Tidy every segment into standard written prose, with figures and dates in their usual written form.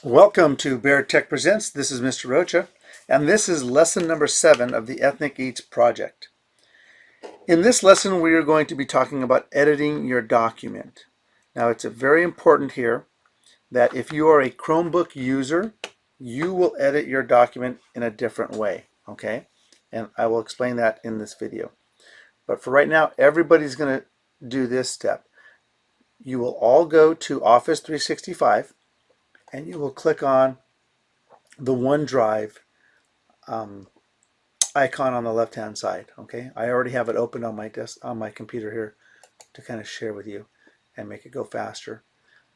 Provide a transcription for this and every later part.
Welcome to Bear Tech Presents. This is Mr. Rocha, and this is lesson number 7 of the Ethnic Eats project. In this lesson, we are going to be talking about editing your document. Now, it's very important here that if you are a Chromebook user, you will edit your document in a different way, okay? And I will explain that in this video. But for right now, everybody's going to do this step. You will all go to Office 365, and you will click on the OneDrive icon on the left hand side. Okay, I already have it open on my computer here to kind of share with you and make it go faster.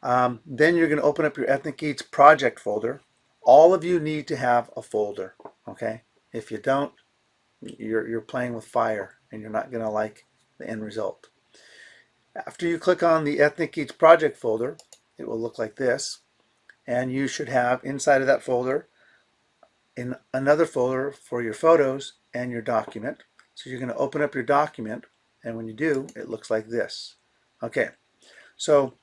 Then you're going to open up your Ethnic Eats project folder. All of you need to have a folder. Okay, if you don't, you're playing with fire and you're not going to like the end result. After you click on the Ethnic Eats project folder, it will look like this, and you should have inside of that folder in another folder for your photos and your document. So you're going to open up your document, and when you do, it looks like this. Okay, so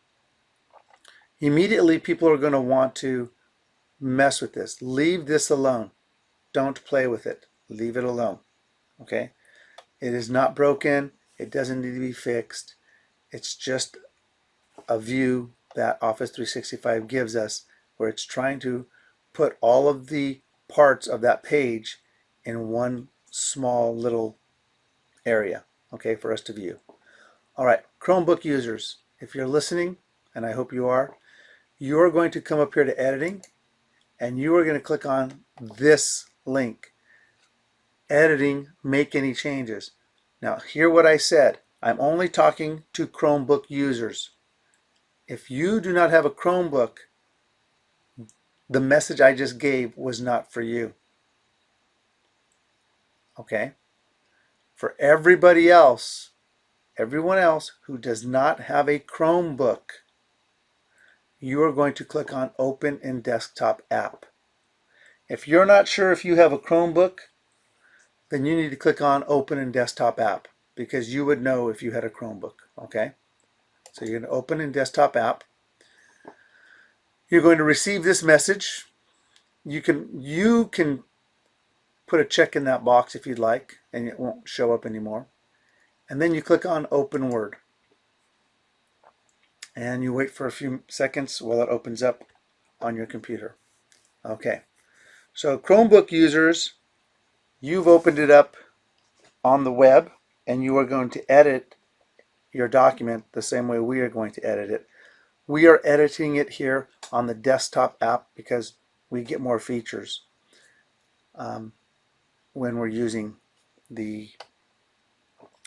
immediately people are going to want to mess with this. Leave this alone. Don't play with it. Leave it alone. Okay, it is not broken. It doesn't need to be fixed. It's just a view that Office 365 gives us where it's trying to put all of the parts of that page in one small little area, okay, for us to view. All right, Chromebook users, if you're listening, and I hope you are going to come up here to editing, and you are going to click on this link, editing, make any changes. Now, hear what I said. I'm only talking to Chromebook users. If you do not have a Chromebook, the message I just gave was not for you. Okay? For everybody else, everyone else who does not have a Chromebook, you are going to click on Open in Desktop App. If you're not sure if you have a Chromebook, then you need to click on Open in Desktop App because you would know if you had a Chromebook. Okay? So you're going to open in Desktop App. You're going to receive this message. You can put a check in that box if you'd like, and it won't show up anymore. And then you click on Open Word. And you wait for a few seconds while it opens up on your computer. Okay, so Chromebook users, you've opened it up on the web, and you are going to edit your document the same way we are going to edit it. We are editing it here on the desktop app because we get more features when we're using the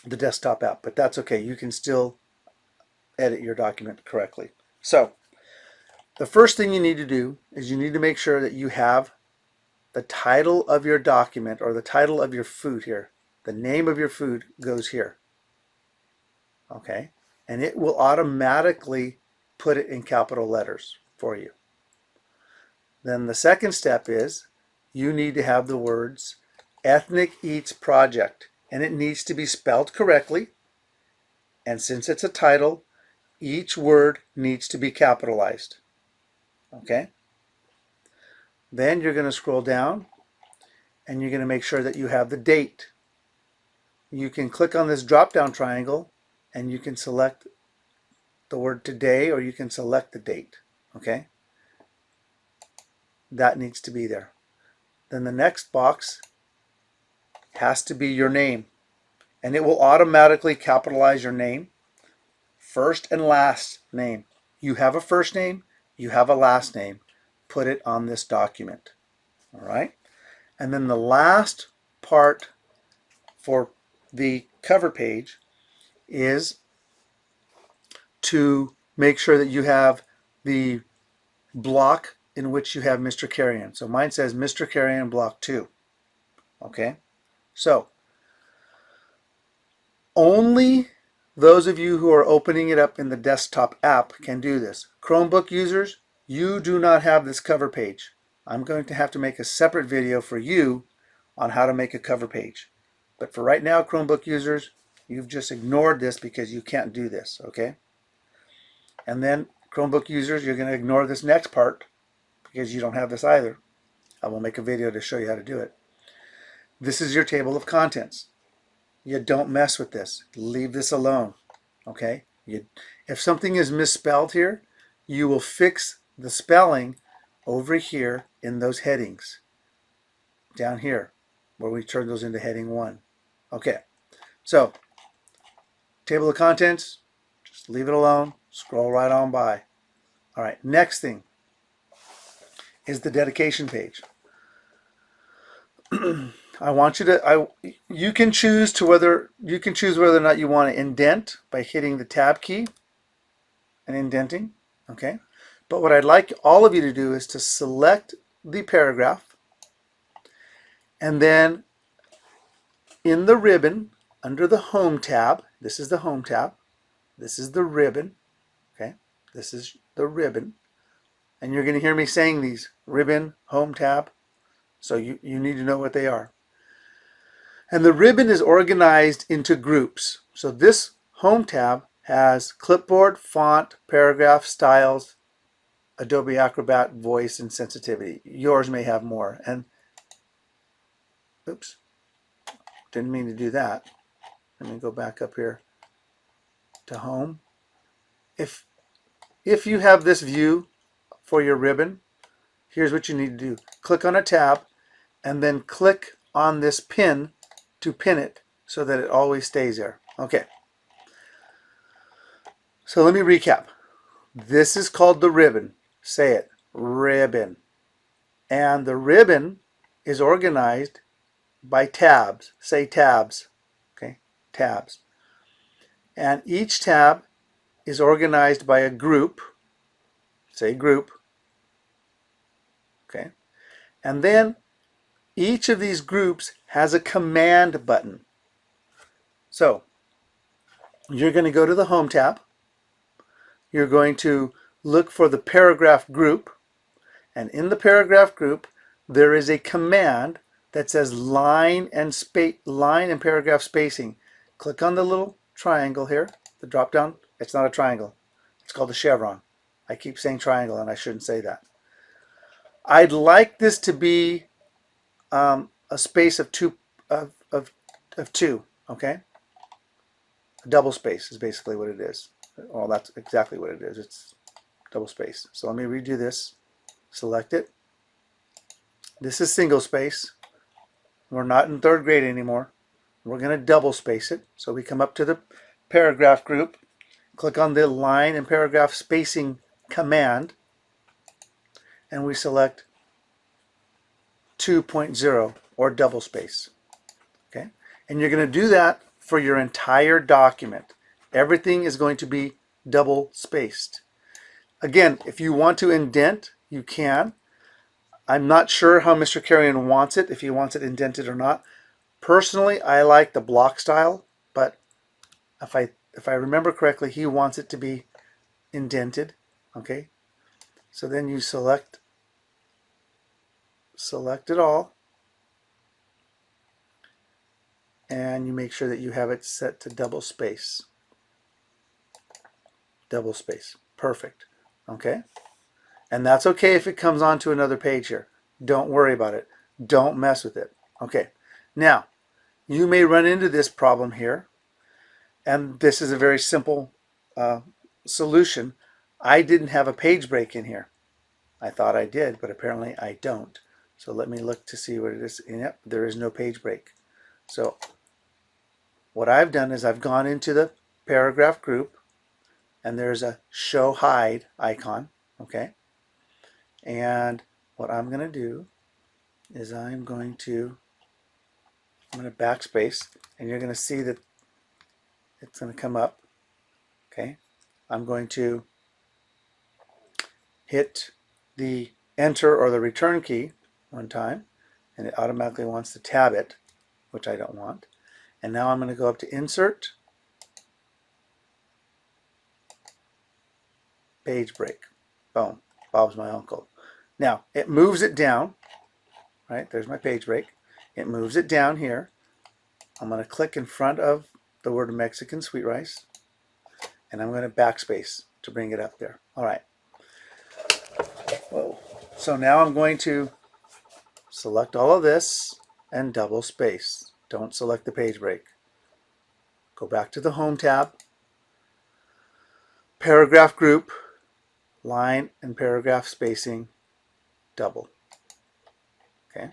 desktop app, but that's okay. You can still edit your document correctly. So the first thing you need to do is you need to make sure that you have the title of your document or the title of your food here. The name of your food goes here. Okay? And it will automatically put it in capital letters for you. Then the second step is you need to have the words Ethnic Eats Project, and it needs to be spelled correctly. And since it's a title, each word needs to be capitalized. Okay? Then you're going to scroll down and you're going to make sure that you have the date. You can click on this drop-down triangle and you can select the word today, or you can select the date. Okay? That needs to be there. Then the next box has to be your name, and it will automatically capitalize your name, first and last name. You have a first name, you have a last name. Put it on this document. All right? And then the last part for the cover page is to make sure that you have the block in which you have Mr. Carrion. So mine says Mr. Carrion block 2. Okay? So only those of you who are opening it up in the desktop app can do this. Chromebook users, you do not have this cover page. I'm going to have to make a separate video for you on how to make a cover page. But for right now, Chromebook users, you've just ignored this because you can't do this, okay? And then Chromebook users, you're going to ignore this next part because you don't have this either. I will make a video to show you how to do it. This is your table of contents. You don't mess with this. Leave this alone. Okay? If something is misspelled here, you will fix the spelling over here in those headings. Down here, where we turn those into heading 1. Okay. So, table of contents, just leave it alone. Scroll right on by. All right. Next thing is the dedication page. I want you to, you can choose whether or not you want to indent by hitting the tab key and indenting, okay? But what I'd like all of you to do is to select the paragraph, and then in the ribbon under the Home tab, this is the Home tab, this is the ribbon, okay? This is the ribbon, and you're going to hear me saying these: ribbon, Home tab, so you need to know what they are. And the ribbon is organized into groups. So this Home tab has clipboard, font, paragraph, styles, Adobe Acrobat, voice, and sensitivity. Yours may have more. And oops, didn't mean to do that. Let me go back up here to Home. If you have this view for your ribbon, here's what you need to do. Click on a tab and then click on this pin to pin it so that it always stays there. Okay. So let me recap. This is called the ribbon. Say it, ribbon. And the ribbon is organized by tabs. Say tabs. Okay, tabs. And each tab is organized by a group. Say group. Okay. And then each of these groups has a command button. So you're going to go to the Home tab. You're going to look for the paragraph group. And in the paragraph group, there is a command that says line and paragraph spacing. Click on the little triangle here, the drop down. It's not a triangle. It's called a chevron. I keep saying triangle and I shouldn't say that. I'd like this to be a space of two, okay? A double space is basically what it is. Well, that's exactly what it is. It's double space. So let me redo this. Select it. This is single space. We're not in 3rd grade anymore. We're going to double space it. So we come up to the paragraph group, click on the line and paragraph spacing command, and we select 2.0 or double space. Okay? And you're going to do that for your entire document. Everything is going to be double spaced. Again, if you want to indent, you can. I'm not sure how Mr. Carrion wants it, if he wants it indented or not. Personally, I like the block style, but if I remember correctly, he wants it to be indented. Okay, so then you select it all, and you make sure that you have it set to double space. Double space, perfect. Okay, and that's okay if it comes onto another page here. Don't worry about it. Don't mess with it. Okay, now you may run into this problem here, and this is a very simple solution. I didn't have a page break in here. I thought I did, but apparently I don't. So let me look to see what it is. Yep, there is no page break. So what I've done is I've gone into the paragraph group, and there's a show hide icon. Okay, and what I'm going to do is I'm going to backspace, and you're going to see that it's going to come up. Okay, I'm going to hit the enter or the return key one time, and it automatically wants to tab it, which I don't want. And now I'm going to go up to insert, page break. Boom, Bob's my uncle. Now it moves it down, right? There's my page break. It moves it down here. I'm going to click in front of the word Mexican sweet rice, and I'm going to backspace to bring it up there. All right. Whoa. So now I'm going to select all of this and double space. Don't select the page break. Go back to the Home tab, paragraph group, line and paragraph spacing, double. Okay.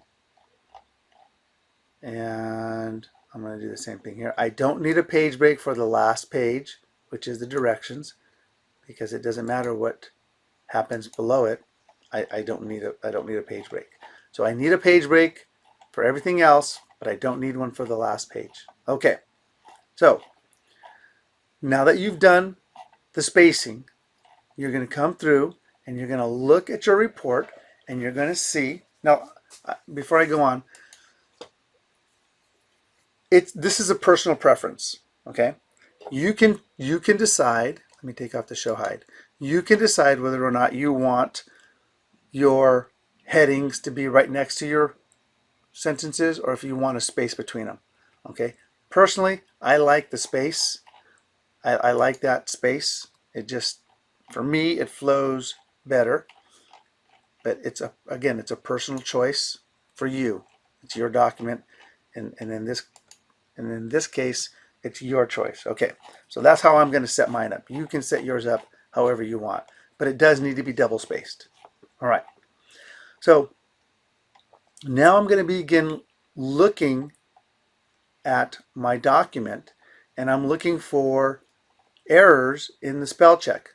And I'm going to do the same thing here. I don't need a page break for the last page, which is the directions, because it doesn't matter what happens below it. I don't need a page break. So I need a page break for everything else, but I don't need one for the last page. Okay. So now that you've done the spacing, you're going to come through and you're going to look at your report and you're going to see. Now, before I go on, this is a personal preference. Okay, you can decide. Let me take off the show hide. You can decide whether or not you want your headings to be right next to your sentences or if you want a space between them. Okay, personally, I like the space. I like that space. It just, for me, it flows better. But again, it's a personal choice for you. It's your document, and in this case, it's your choice. Okay, so that's how I'm going to set mine up. You can set yours up however you want, but it does need to be double spaced. All right. So now I'm going to begin looking at my document, and I'm looking for errors in the spell check.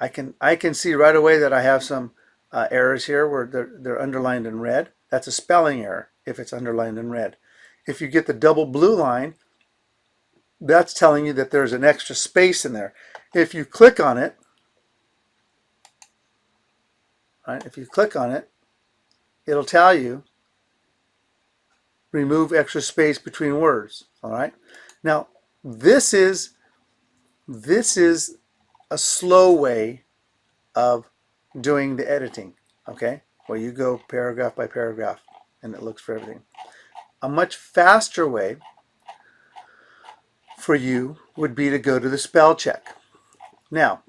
I can see right away that I have some errors here where they're underlined in red. That's a spelling error if it's underlined in red. If you get the double blue line, that's telling you that there's an extra space in there. If you click on it, right, it'll tell you remove extra space between words. All right. Now this is a slow way of doing the editing. Okay, where you go paragraph by paragraph and it looks for everything. A much faster way for you would be to go to the spell check. Now,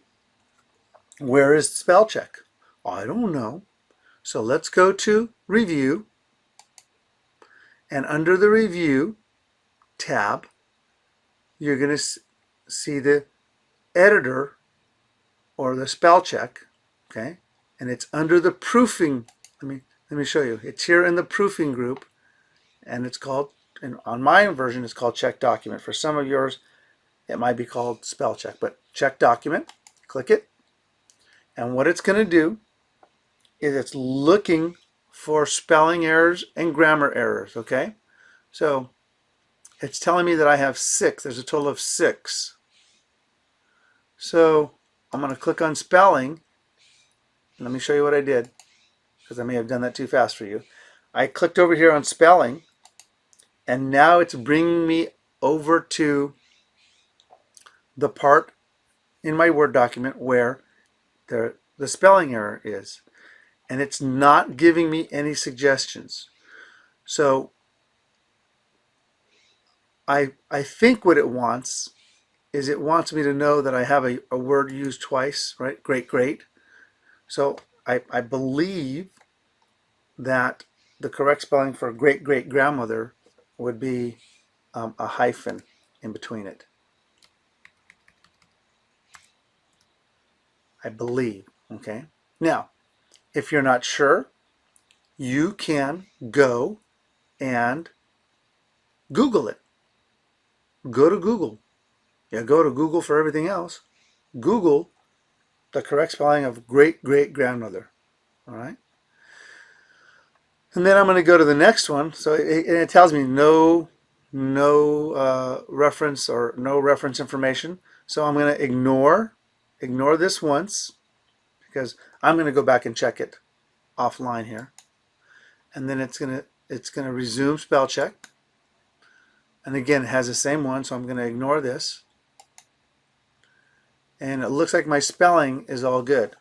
where is the spell check? I don't know. So let's go to Review, and under the Review tab, you're going to see the editor or the spell check, okay? And it's under the proofing. Let me show you. It's here in the proofing group, and it's called, and on my version, it's called Check Document. For some of yours, it might be called Spell Check, but Check Document, click it, and what it's going to do is it's looking for spelling errors and grammar errors, okay? So it's telling me that I have 6. There's a total of 6. So I'm going to click on spelling. Let me show you what I did, because I may have done that too fast for you. I clicked over here on spelling, and now it's bringing me over to the part in my Word document where the spelling error is. And it's not giving me any suggestions. So I think what it wants is it wants me to know that I have a word used twice, right? Great, great. So I believe that the correct spelling for great great grandmother would be a hyphen in between it. I believe, okay? Now, if you're not sure, you can go and Google it. Go to Google. Yeah, go to Google for everything else. Google the correct spelling of great great grandmother. All right. And then I'm going to go to the next one. So it tells me no reference or no reference information. So I'm going to ignore this once, because I'm going to go back and check it offline here. And then it's going to resume spell check. And again, it has the same one, so I'm going to ignore this. And it looks like my spelling is all good.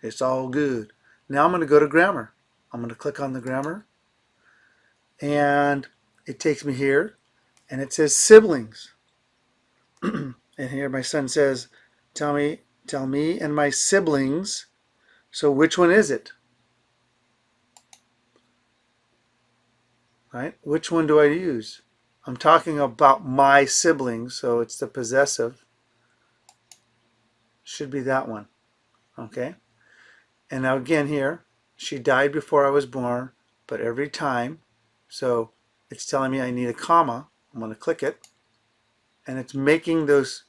It's all good. Now I'm going to go to grammar. I'm going to click on the grammar. And it takes me here. And it says siblings. And here my son says, tell me and my siblings So which one is it? Right? Which one do I use? I'm talking about my siblings, so it's the possessive. Should be that one. Okay? And now again here, she died before I was born, but every time, so it's telling me I need a comma. I'm going to click it, and it's making those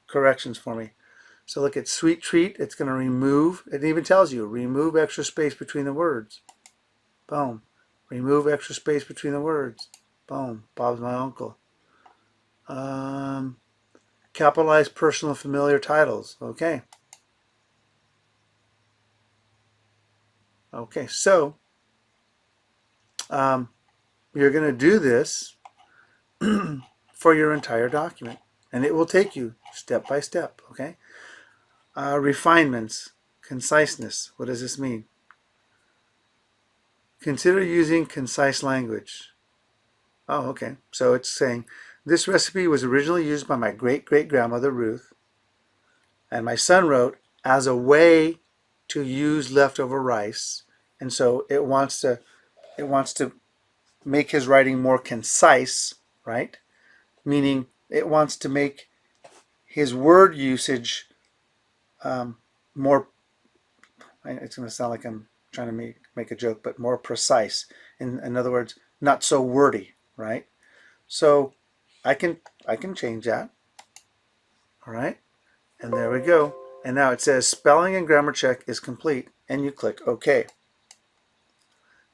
corrections for me. So look at sweet treat, it's going to remove, it even tells you, remove extra space between the words. Boom. Remove extra space between the words. Boom. Bob's my uncle. Capitalize personal familiar titles. Okay. Okay, so you're going to do this for your entire document, and it will take you step by step. Okay. Refinements, conciseness. What does this mean? Consider using concise language. Oh, okay. So it's saying this recipe was originally used by my great-great-grandmother Ruth, and my son wrote as a way to use leftover rice, and so it wants to make his writing more concise, right? Meaning it wants to make his word usage more. It's going to sound like I'm trying to make a joke, but more precise. In other words, not so wordy, right? So I can change that. All right, and there we go. And now it says spelling and grammar check is complete, and you click OK.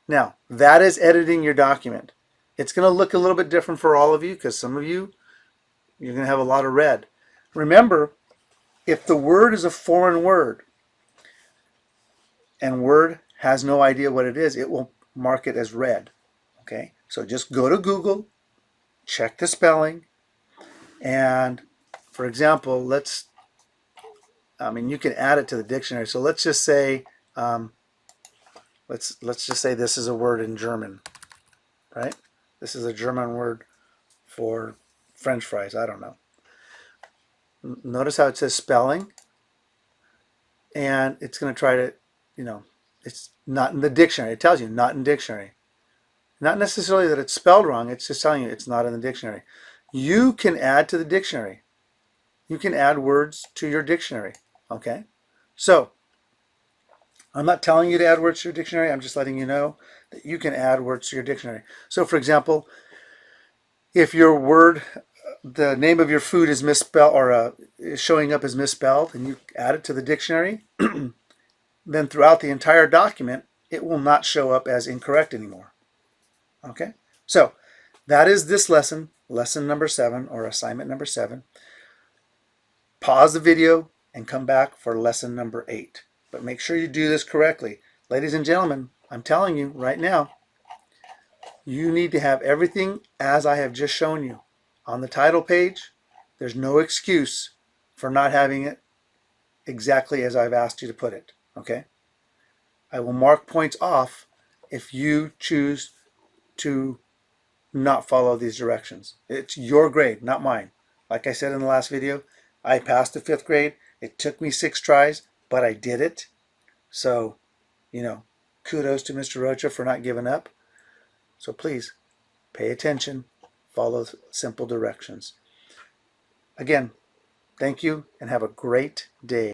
Now that is editing your document. It's going to look a little bit different for all of you because some of you, you're going to have a lot of red. Remember, if the word is a foreign word and Word has no idea what it is, it will mark it as red. Okay, so just go to Google, check the spelling, and for example, you can add it to the dictionary. So let's just say, let's just say this is a word in German, right? This is a German word for French fries. I don't know. Notice how it says spelling, and it's going to try to, it's not in the dictionary. It tells you not in dictionary. Not necessarily that it's spelled wrong. It's just telling you it's not in the dictionary. You can add to the dictionary. You can add words to your dictionary. Okay? So, I'm not telling you to add words to your dictionary. I'm just letting you know that you can add words to your dictionary. So, for example, if your word, the name of your food is misspelled or is showing up as misspelled, and you add it to the dictionary, then throughout the entire document, it will not show up as incorrect anymore. Okay? So, that is this lesson, lesson number 7 or assignment number 7. Pause the video and come back for lesson number 8. But make sure you do this correctly. Ladies and gentlemen, I'm telling you right now, you need to have everything as I have just shown you. On the title page, there's no excuse for not having it exactly as I've asked you to put it. Okay? I will mark points off if you choose to not follow these directions. It's your grade, not mine. Like I said in the last video, I passed the 5th grade. It took me 6 tries, but I did it. So, kudos to Mr. Rocha for not giving up. So please, pay attention, follow simple directions. Again, thank you and have a great day.